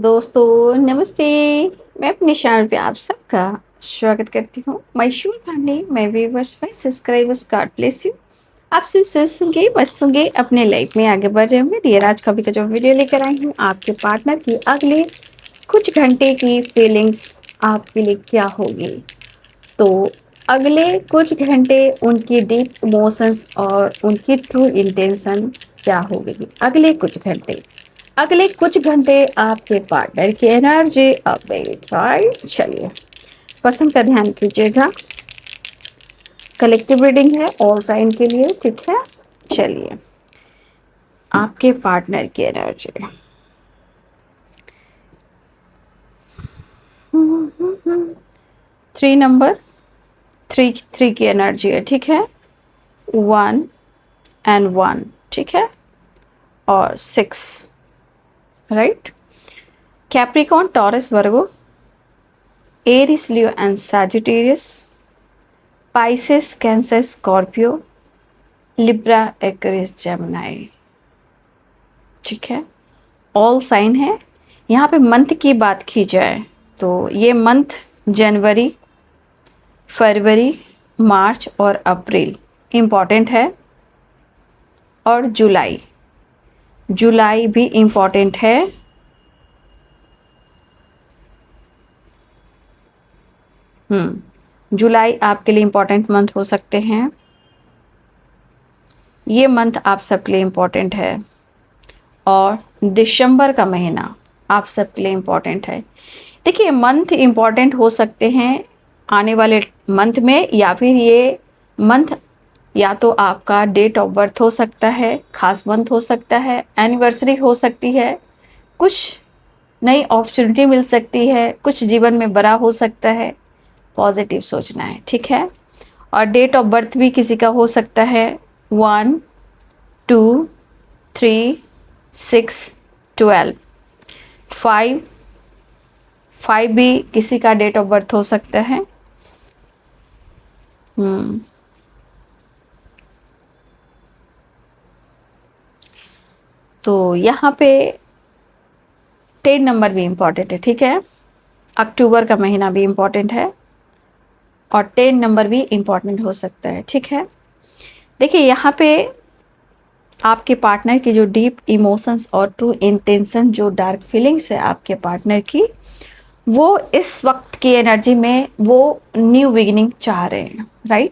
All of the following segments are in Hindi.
दोस्तों नमस्ते। मैं अपने चैनल पे आप सबका स्वागत करती हूँ। मैशूर फैमिली मैं व्यूअर्स में सब्सक्राइबर्स गॉड ब्लेस यू। आपसे स्वस्थ होंगे मस्त होंगे अपने लाइफ में आगे बढ़ रहे होंगे। डियर आज का भी का जो वीडियो लेकर आई हूँ आपके पार्टनर की अगले कुछ घंटे की फीलिंग्स आपके लिए क्या होगी। तो अगले कुछ घंटे उनकी डीप इमोशंस और उनकी ट्रू इंटेंशन क्या होगी। अगले कुछ घंटे आपके पार्टनर की एनर्जी अपडेट राइट। चलिए पर्सन का ध्यान कीजिएगा। कलेक्टिव रीडिंग है ऑल साइन के लिए, ठीक है। चलिए आपके पार्टनर की एनर्जी 3 नंबर 3 की एनर्जी है, ठीक है। 1 and 1, ठीक है, और 6 right. Capricorn Taurus Virgo Aries Leo and Sagittarius Pisces cancer Scorpio Libra Aquarius Gemini, ठीक है। ऑल साइन है। यहाँ पे मंथ की बात की जाए तो ये मंथ जनवरी, फरवरी, मार्च और अप्रैल इम्पॉर्टेंट है, और जुलाई भी इम्पॉर्टेंट है। जुलाई आपके लिए इम्पॉर्टेंट मंथ हो सकते हैं। ये मंथ आप सबके लिए इम्पॉर्टेंट है, और दिसंबर का महीना आप सबके लिए इम्पॉर्टेंट है। देखिए मंथ इम्पॉर्टेंट हो सकते हैं आने वाले मंथ में, या फिर ये मंथ या तो आपका डेट ऑफ बर्थ हो सकता है, खास मंथ हो सकता है, एनिवर्सरी हो सकती है, कुछ नई अपॉर्चुनिटी मिल सकती है, कुछ जीवन में बड़ा हो सकता है। पॉजिटिव सोचना है, ठीक है। और डेट ऑफ बर्थ भी किसी का हो सकता है 1, 2, 3, 6, 12, 5 भी किसी का डेट ऑफ बर्थ हो सकता है। तो यहाँ पे 10 नंबर भी इम्पॉर्टेंट है, ठीक है। अक्टूबर का महीना भी इम्पॉर्टेंट है, और 10 नंबर भी इम्पॉर्टेंट हो सकता है, ठीक है। देखिए यहाँ पे आपके पार्टनर की जो डीप इमोशंस और ट्रू इंटेंशन, जो डार्क फीलिंग्स है आपके पार्टनर की, वो इस वक्त की एनर्जी में वो न्यू बिगिनिंग चाह रहे हैं, राइट।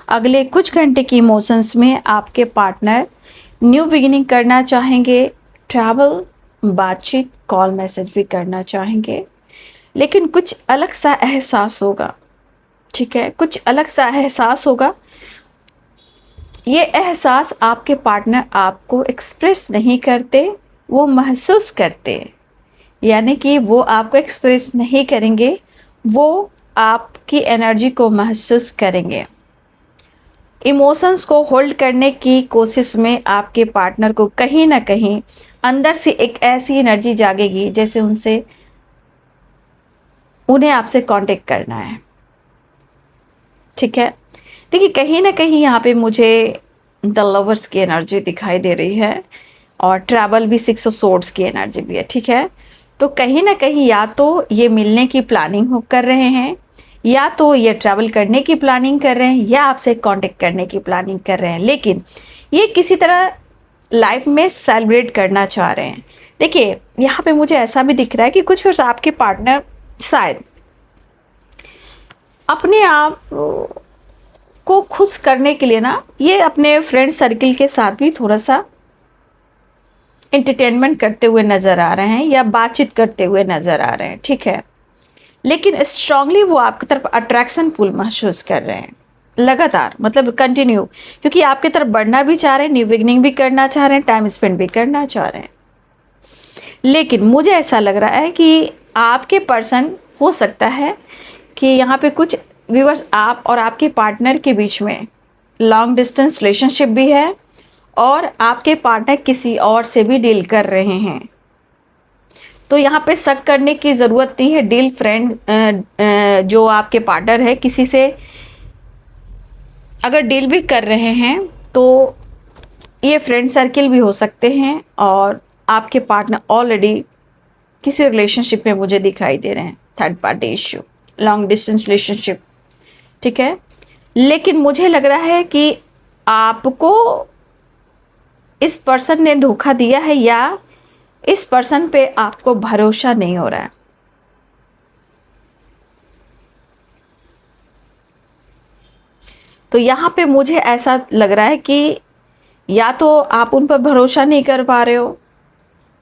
अगले कुछ घंटे की इमोशंस में आपके पार्टनर न्यू बिगिनिंग करना चाहेंगे, ट्रैवल, बातचीत, कॉल, मैसेज भी करना चाहेंगे, लेकिन कुछ अलग सा एहसास होगा, ठीक है। कुछ अलग सा एहसास होगा। ये एहसास आपके पार्टनर आपको एक्सप्रेस नहीं करते, वो महसूस करते, यानी कि वो आपको एक्सप्रेस नहीं करेंगे, वो आपकी एनर्जी को महसूस करेंगे। इमोशंस को होल्ड करने की कोशिश में आपके पार्टनर को कहीं ना कहीं अंदर से एक ऐसी एनर्जी जागेगी जैसे उन्हें आपसे कांटेक्ट करना है, ठीक है। देखिए कहीं ना कहीं यहाँ पे मुझे द लवर्स की एनर्जी दिखाई दे रही है, और ट्रैवल भी 6 ऑफ सोर्ड्स की एनर्जी भी है, ठीक है। तो कहीं ना कहीं या तो ये मिलने की प्लानिंग कर रहे हैं, या तो ये ट्रैवल करने की प्लानिंग कर रहे हैं, या आपसे कांटेक्ट करने की प्लानिंग कर रहे हैं, लेकिन ये किसी तरह लाइफ में सेलिब्रेट करना चाह रहे हैं। देखिए यहाँ पे मुझे ऐसा भी दिख रहा है कि कुछ वर्ष आपके पार्टनर शायद अपने आप को खुश करने के लिए ना, ये अपने फ्रेंड सर्किल के साथ भी थोड़ा सा एंटरटेनमेंट करते हुए नज़र आ रहे हैं, या बातचीत करते हुए नज़र आ रहे हैं, ठीक है। लेकिन स्ट्रांगली वो आपकी तरफ अट्रैक्शन पुल महसूस कर रहे हैं लगातार, मतलब कंटिन्यू, क्योंकि आपकी तरफ बढ़ना भी चाह रहे हैं, न्यू बिगनिंग भी करना चाह रहे हैं, टाइम स्पेंड भी करना चाह रहे हैं। लेकिन मुझे ऐसा लग रहा है कि आपके पर्सन, हो सकता है कि यहाँ पे कुछ व्यूअर्स आप और आपके पार्टनर के बीच में लॉन्ग डिस्टेंस रिलेशनशिप भी है, और आपके पार्टनर किसी और से भी डील कर रहे हैं। तो यहाँ पे शक करने की ज़रूरत नहीं है। डील फ्रेंड जो आपके पार्टनर है किसी से अगर डील भी कर रहे हैं तो ये फ्रेंड सर्किल भी हो सकते हैं, और आपके पार्टनर ऑलरेडी किसी रिलेशनशिप में मुझे दिखाई दे रहे हैं, third party issue, long distance relationship, ठीक है। लेकिन मुझे लग रहा है कि आपको इस पर्सन ने धोखा दिया है या इस पर्सन पे आपको भरोसा नहीं हो रहा है। तो यहाँ पे मुझे ऐसा लग रहा है कि या तो आप उन पर भरोसा नहीं कर पा रहे हो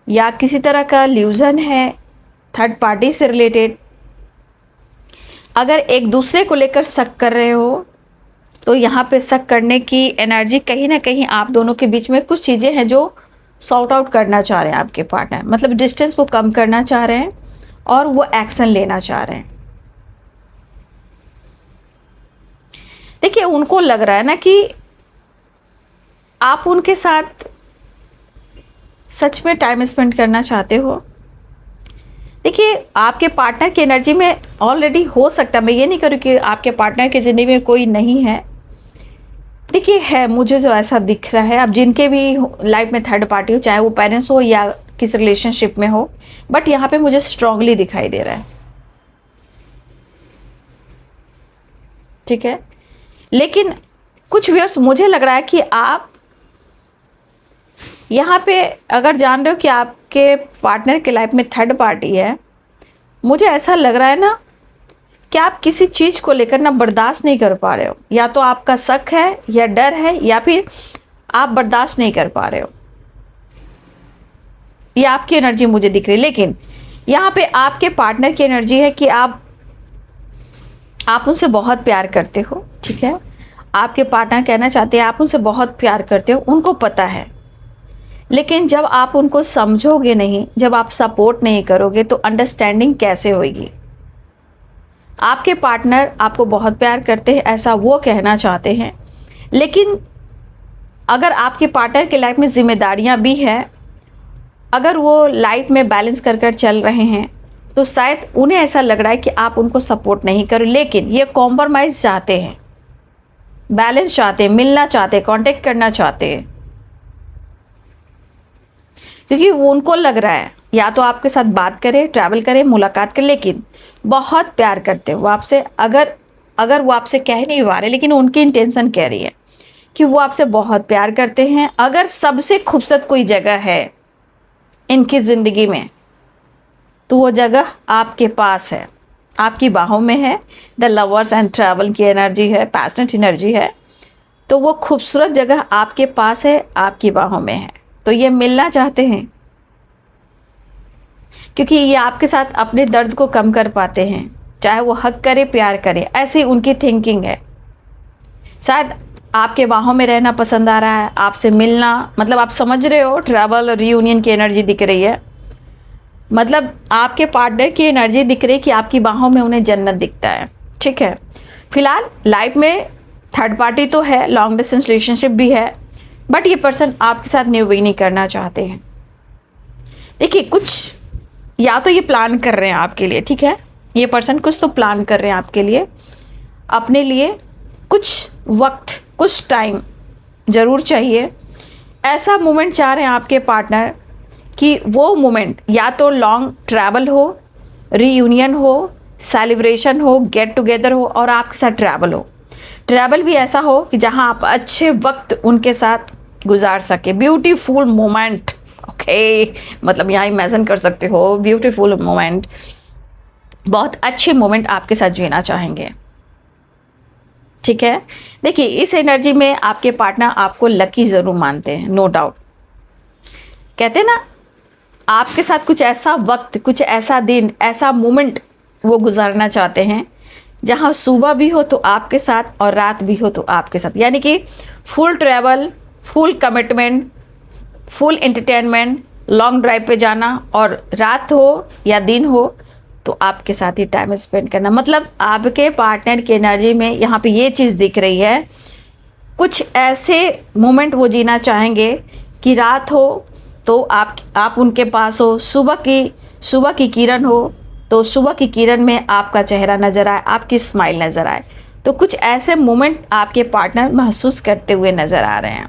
या किसी तरह का ल्यूजन है थर्ड पार्टी से रिलेटेड। अगर एक दूसरे को लेकर शक कर रहे हो तो यहाँ पे शक करने की एनर्जी कहीं ना कहीं आप दोनों के बीच में कुछ चीज़ें हैं जो सॉर्ट आउट करना चाह रहे हैं आपके पार्टनर, मतलब डिस्टेंस को कम करना चाह रहे हैं और वो एक्शन लेना चाह रहे हैं। देखिए उनको लग रहा है ना कि आप उनके साथ सच में टाइम स्पेंड करना चाहते हो। देखिए आपके पार्टनर की एनर्जी में ऑलरेडी हो सकता है, मैं ये नहीं करूँ कि आपके पार्टनर की ज़िंदगी में कोई नहीं है, देखिए है, मुझे जो ऐसा दिख रहा है। अब जिनके भी लाइफ में थर्ड पार्टी हो, चाहे वो पेरेंट्स हो या किस रिलेशनशिप में हो, बट यहाँ पे मुझे स्ट्रांगली दिखाई दे रहा है, ठीक है। लेकिन कुछ व्यूअर्स मुझे लग रहा है कि आप यहाँ पे अगर जान रहे हो कि आपके पार्टनर के लाइफ में थर्ड पार्टी है, मुझे ऐसा लग रहा है ना कि आप किसी चीज़ को लेकर ना बर्दाश्त नहीं कर पा रहे हो, या तो आपका शक है या डर है या फिर आप बर्दाश्त नहीं कर पा रहे हो, ये आपकी एनर्जी मुझे दिख रही है। लेकिन यहाँ पे आपके पार्टनर की एनर्जी है कि आप उनसे बहुत प्यार करते हो, ठीक है। आपके पार्टनर कहना चाहते हैं आप उनसे बहुत प्यार करते हो, उनको पता है। लेकिन जब आप उनको समझोगे नहीं, जब आप सपोर्ट नहीं करोगे तो अंडरस्टैंडिंग कैसे होगी। आपके पार्टनर आपको बहुत प्यार करते हैं ऐसा वो कहना चाहते हैं, लेकिन अगर आपके पार्टनर के लाइफ में जिम्मेदारियां भी हैं, अगर वो लाइफ में बैलेंस कर कर चल रहे हैं तो शायद उन्हें ऐसा लग रहा है कि आप उनको सपोर्ट नहीं करो। लेकिन ये कॉम्प्रोमाइज़ चाहते हैं, बैलेंस चाहते हैं, मिलना चाहते हैं, कांटेक्ट करना चाहते हैं, क्योंकि वो उनको लग रहा है या तो आपके साथ बात करें, ट्रैवल करें, मुलाकात करें, लेकिन बहुत प्यार करते हैं वो आपसे। अगर वो आपसे कह नहीं पा रहे, लेकिन उनकी इंटेंशन कह रही है कि वो आपसे बहुत प्यार करते हैं। अगर सबसे खूबसूरत कोई जगह है इनकी ज़िंदगी में तो वो जगह आपके पास है, आपकी बाहों में है। द लवर्स एंड ट्रैवल की एनर्जी है, पैशनेट एनर्जी है, तो वो खूबसूरत जगह आपके पास है, आपकी बाहों में है। तो ये मिलना चाहते हैं क्योंकि ये आपके साथ अपने दर्द को कम कर पाते हैं, चाहे वो हक करे, प्यार करे, ऐसी उनकी थिंकिंग है। शायद आपके बाहों में रहना पसंद आ रहा है, आपसे मिलना, मतलब आप समझ रहे हो, ट्रैवल और रियूनियन की एनर्जी दिख रही है। मतलब आपके पार्टनर की एनर्जी दिख रही है कि आपकी बाहों में उन्हें जन्नत दिखता है, ठीक है। फिलहाल लाइफ में थर्ड पार्टी तो है, लॉन्ग डिस्टेंस रिलेशनशिप भी है, बट ये पर्सन आपके साथ न्यू बिगिनिंग करना चाहते हैं। देखिए कुछ या तो ये प्लान कर रहे हैं आपके लिए, ठीक है, ये पर्सन कुछ तो प्लान कर रहे हैं आपके लिए, अपने लिए कुछ वक्त, कुछ टाइम ज़रूर चाहिए। ऐसा मोमेंट चाह रहे हैं आपके पार्टनर कि वो मोमेंट या तो लॉन्ग ट्रैवल हो, रीयूनियन हो, सेलिब्रेशन हो, गेट टुगेदर हो और आपके साथ ट्रैवल हो। ट्रैवल भी ऐसा हो कि जहां आप अच्छे वक्त उनके साथ गुजार सके, ब्यूटीफुल मोमेंट, ओके, मतलब यहाँ इमेजिन कर सकते हो ब्यूटीफुल मोमेंट, बहुत अच्छे मोमेंट आपके साथ जीना चाहेंगे, ठीक है। देखिए इस एनर्जी में आपके पार्टनर आपको लकी ज़रूर मानते हैं, नो डाउट। कहते हैं ना, आपके साथ कुछ ऐसा वक्त, कुछ ऐसा दिन, ऐसा मोमेंट वो गुजारना चाहते हैं जहां सुबह भी हो तो आपके साथ और रात भी हो तो आपके साथ, यानी कि full travel, full commitment, full entertainment, long drive पे जाना, और रात हो या दिन हो तो आपके साथ ही टाइम स्पेंड करना। मतलब आपके पार्टनर की एनर्जी में यहाँ पे ये चीज़ दिख रही है, कुछ ऐसे मोमेंट वो जीना चाहेंगे कि रात हो तो आप उनके पास हो, सुबह की किरण हो तो सुबह की किरण में आपका चेहरा नज़र आए, आपकी स्माइल नज़र आए। तो कुछ ऐसे मोमेंट आपके पार्टनर महसूस करते हुए नज़र आ रहे हैं।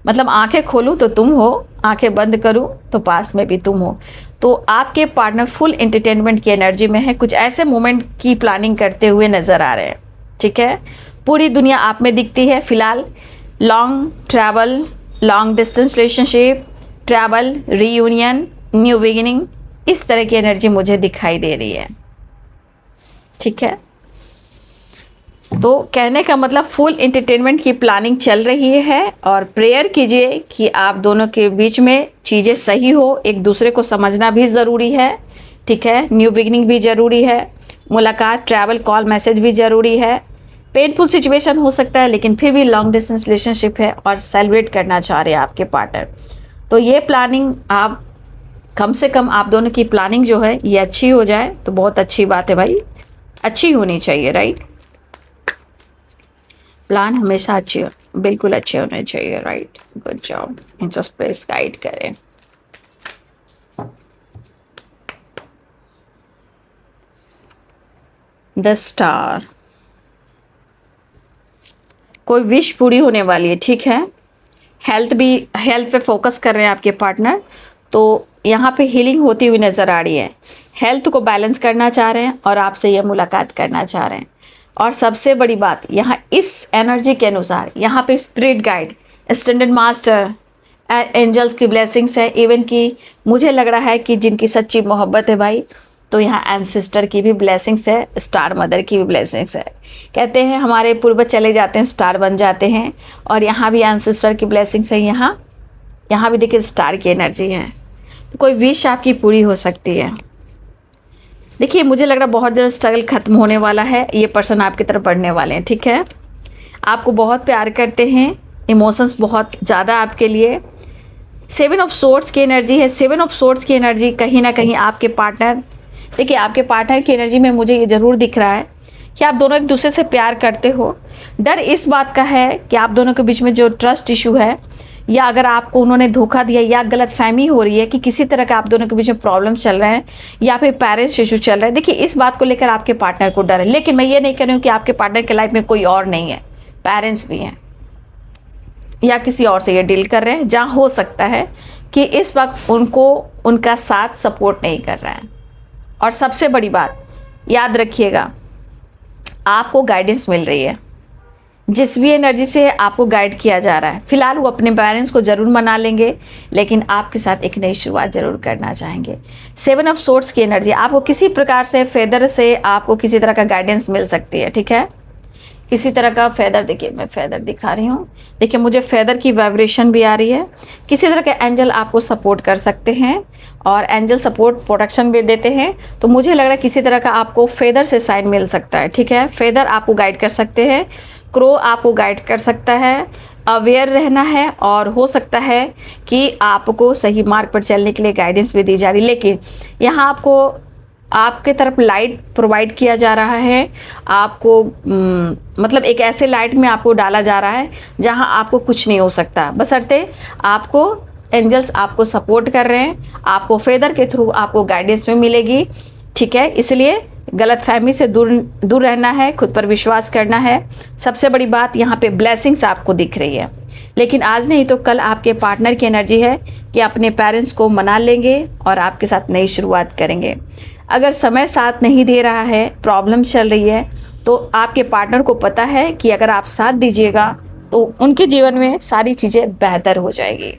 मतलब आंखें खोलूं तो तुम हो, आंखें बंद करूं तो पास में भी तुम हो। तो आपके पार्टनर फुल एंटरटेनमेंट की एनर्जी में है, कुछ ऐसे मोमेंट की प्लानिंग करते हुए नजर आ रहे हैं, ठीक है। पूरी दुनिया आप में दिखती है फिलहाल। Long travel, long distance relationship, travel, reunion, new beginning, इस तरह की एनर्जी मुझे दिखाई दे रही है, ठीक है। तो कहने का मतलब फुल एंटरटेनमेंट की प्लानिंग चल रही है और प्रेयर कीजिए कि आप दोनों के बीच में चीज़ें सही हो। एक दूसरे को समझना भी ज़रूरी है, ठीक है। न्यू बिगिनिंग भी ज़रूरी है, मुलाकात, ट्रैवल, कॉल, मैसेज भी ज़रूरी है। पेनफुल सिचुएशन हो सकता है लेकिन फिर भी लॉन्ग डिस्टेंस रिलेशनशिप है और सेलिब्रेट करना चाह रहे हैं आपके पार्टनर। तो ये प्लानिंग आप कम से कम आप दोनों की प्लानिंग जो है ये अच्छी हो जाए तो बहुत अच्छी बात है भाई, अच्छी होनी चाहिए, राइट। प्लान हमेशा अच्छे, बिल्कुल अच्छे होने चाहिए, right. Good job. Just please guide करें। द स्टार, कोई विश पूरी होने वाली है, ठीक है। हेल्थ पे फोकस कर रहे हैं आपके पार्टनर, तो यहाँ पे हीलिंग होती हुई नज़र आ रही है। हेल्थ को बैलेंस करना चाह रहे हैं और आपसे यह मुलाकात करना चाह रहे हैं। और सबसे बड़ी बात यहाँ इस एनर्जी के अनुसार यहाँ पे spirit guide, standard master, angels की ब्लेसिंग्स है। इवन कि मुझे लग रहा है कि जिनकी सच्ची मोहब्बत है भाई, तो यहाँ एंसेस्टर की भी ब्लेसिंग्स है, स्टार मदर की भी ब्लेसिंग्स है। कहते हैं हमारे पूर्वज चले जाते हैं स्टार बन जाते हैं, और यहाँ भी एंसेस्टर की ब्लेसिंग्स है। यहाँ भी देखिए स्टार की एनर्जी है। तो कोई विश आपकी पूरी हो सकती है। देखिए मुझे लग रहा है बहुत ज़्यादा स्ट्रगल खत्म होने वाला है, ये पर्सन आपकी तरफ बढ़ने वाले हैं, ठीक है। आपको बहुत प्यार करते हैं, इमोशंस बहुत ज़्यादा आपके लिए। 7 ऑफ सोर्ड्स की एनर्जी है। 7 ऑफ सोर्ड्स की एनर्जी कहीं ना कहीं आपके पार्टनर, देखिए आपके पार्टनर की एनर्जी में मुझे ये ज़रूर दिख रहा है कि आप दोनों एक दूसरे से प्यार करते हो। डर इस बात का है कि आप दोनों के बीच में जो ट्रस्ट इशू है, या अगर आपको उन्होंने धोखा दिया या गलतफहमी हो रही है कि किसी तरह का आप दोनों के बीच में प्रॉब्लम चल रहे हैं या फिर पेरेंट्स इशू चल रहा है, देखिए इस बात को लेकर आपके पार्टनर को डर है। लेकिन मैं ये नहीं कह रही हूँ कि आपके पार्टनर के लाइफ में कोई और नहीं है, पेरेंट्स भी हैं या किसी और से ये डील कर रहे हैं, जहाँ हो सकता है कि इस वक्त उनको उनका साथ सपोर्ट नहीं कर रहा है। और सबसे बड़ी बात याद रखिएगा, आपको गाइडेंस मिल रही है। जिस भी एनर्जी से आपको गाइड किया जा रहा है, फिलहाल वो अपने पेरेंट्स को ज़रूर मना लेंगे लेकिन आपके साथ एक नई शुरुआत ज़रूर करना चाहेंगे। 7 ऑफ सोर्ड्स की एनर्जी, आपको किसी प्रकार से फेदर से आपको किसी तरह का गाइडेंस मिल सकती है, ठीक है। किसी तरह का फेदर, देखिए मैं फेदर दिखा रही हूँ, देखिए मुझे फेदर की वाइब्रेशन भी आ रही है। किसी तरह के एंजल आपको सपोर्ट कर सकते हैं और एंजल सपोर्ट प्रोटेक्शन भी देते हैं। तो मुझे लग रहा है किसी तरह का आपको फेदर से साइन मिल सकता है, ठीक है। फेदर आपको गाइड कर सकते हैं, क्रो आपको गाइड कर सकता है। अवेयर रहना है और हो सकता है कि आपको सही मार्ग पर चलने के लिए गाइडेंस भी दी जा रही है। लेकिन यहाँ आपको आपके तरफ लाइट प्रोवाइड किया जा रहा है, आपको मतलब एक ऐसे लाइट में आपको डाला जा रहा है जहां आपको कुछ नहीं हो सकता, बशर्ते आपको एंजल्स आपको सपोर्ट कर रहे हैं, आपको फेदर के थ्रू आपको गाइडेंस में मिलेगी, ठीक है। इसलिए गलतफहमी से दूर रहना है, खुद पर विश्वास करना है। सबसे बड़ी बात यहाँ पे ब्लेसिंग्स आपको दिख रही है। लेकिन आज नहीं तो कल आपके पार्टनर की एनर्जी है कि अपने पेरेंट्स को मना लेंगे और आपके साथ नई शुरुआत करेंगे। अगर समय साथ नहीं दे रहा है, प्रॉब्लम चल रही है, तो आपके पार्टनर को पता है कि अगर आप साथ दीजिएगा तो उनके जीवन में सारी चीज़ें बेहतर हो जाएगी,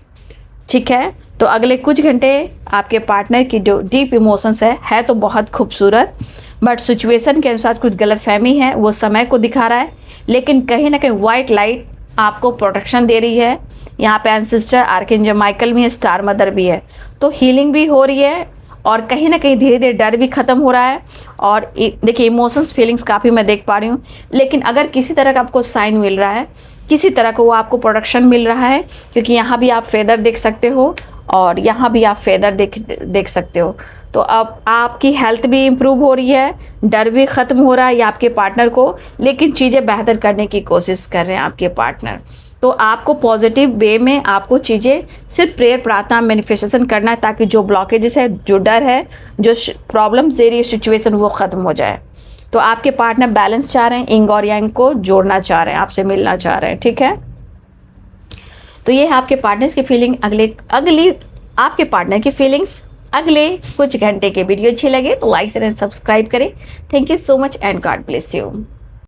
ठीक है। तो अगले कुछ घंटे आपके पार्टनर की जो डीप इमोशंस है तो बहुत खूबसूरत, बट सिचुएशन के अनुसार कुछ गलतफहमी है, वो समय को दिखा रहा है। लेकिन कहीं ना कहीं वाइट लाइट आपको प्रोटेक्शन दे रही है। यहाँ पे एंसेस्टर आर्कएंजल माइकल भी है, स्टार मदर भी है। तो हीलिंग भी हो रही है और कहीं ना कहीं धीरे धीरे डर भी ख़त्म हो रहा है। और देखिए इमोशंस फीलिंग्स काफ़ी मैं देख पा रही हूँ। लेकिन अगर किसी तरह का आपको साइन मिल रहा है, किसी तरह को वो आपको प्रोटेक्शन मिल रहा है, क्योंकि यहाँ भी आप फेदर देख सकते हो और यहाँ भी आप फेदर देख सकते हो। तो अब आपकी हेल्थ भी इम्प्रूव हो रही है, डर भी ख़त्म हो रहा है या आपके पार्टनर को, लेकिन चीज़ें बेहतर करने की कोशिश कर रहे हैं आपके पार्टनर। तो आपको पॉजिटिव वे में आपको चीज़ें सिर्फ प्रेयर, प्रार्थना, मैनिफेस्टेशन करना है, ताकि जो ब्लॉकेजेस है, जो डर है, जो प्रॉब्लम्स दे रही है सिचुएशन, वो ख़त्म हो जाए। तो आपके पार्टनर बैलेंस चाह रहे हैं, इंग और यांग को जोड़ना चाह रहे हैं, आपसे मिलना चाह रहे हैं, ठीक है। तो ये है आपके पार्टनर्स की फीलिंग, अगली आपके पार्टनर की फीलिंग्स अगले कुछ घंटे के। वीडियो अच्छी लगे तो लाइक एंड सब्सक्राइब करें। Thank you so much and God bless you.